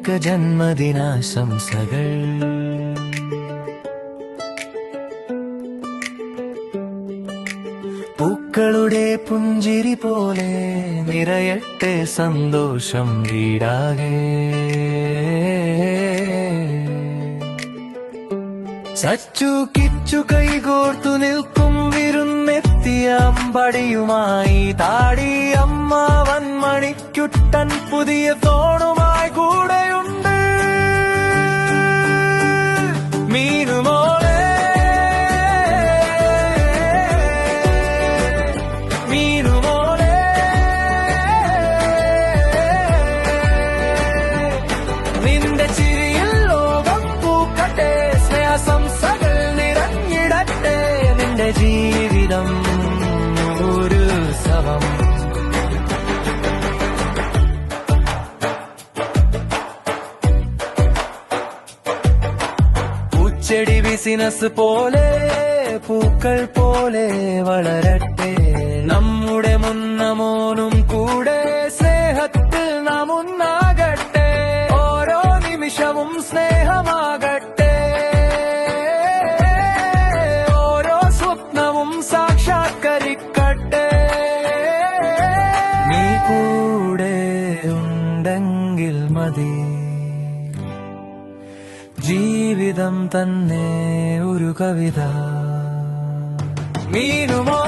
നിനക്ക് ജന്മദിനാശംസകൾ. പൂക്കളുടെ പുഞ്ചിരി പോലെ നിറയട്ടെ സന്തോഷം വീടാകെ. ചച്ചു കിച്ചു കൈകോർത്തു നിൽക്കും വിരുന്നെത്തിയ അമ്പടിയുമായി താടി അമ്മാവൻ മണിക്കുട്ടൻ പുതിയ ഫോണുമായി കൂടെയുണ്ട്. മീനുമോളെ മീനുമോളെ നിന്റെ ചിരിയിൽ ലോകം പൂക്കട്ടെ, സ്നേഹസംസകൾ നിറഞ്ഞിടട്ടെ, നിന്റെ ജീവിതം ഒരു ഉത്സവം. പൂച്ചെടി ബിസിനസ് പോലെ പൂക്കൾ പോലെ വളരട്ടെ, നമ്മുടെ മുന്നമോനും കൂടെ സ്നേഹത്തിൽ നാം ഒന്നാകട്ടെ, ഓരോ നിമിഷവും സ്നേഹമാകട്ടെ, ഓരോ സ്വപ്നവും സാക്ഷാത്കരിക്കട്ടെ. നീ കൂടെ ഉണ്ടെങ്കിൽ മതി, ജീവിതം തന്നെ ഒരു കവിത. മീനുമോ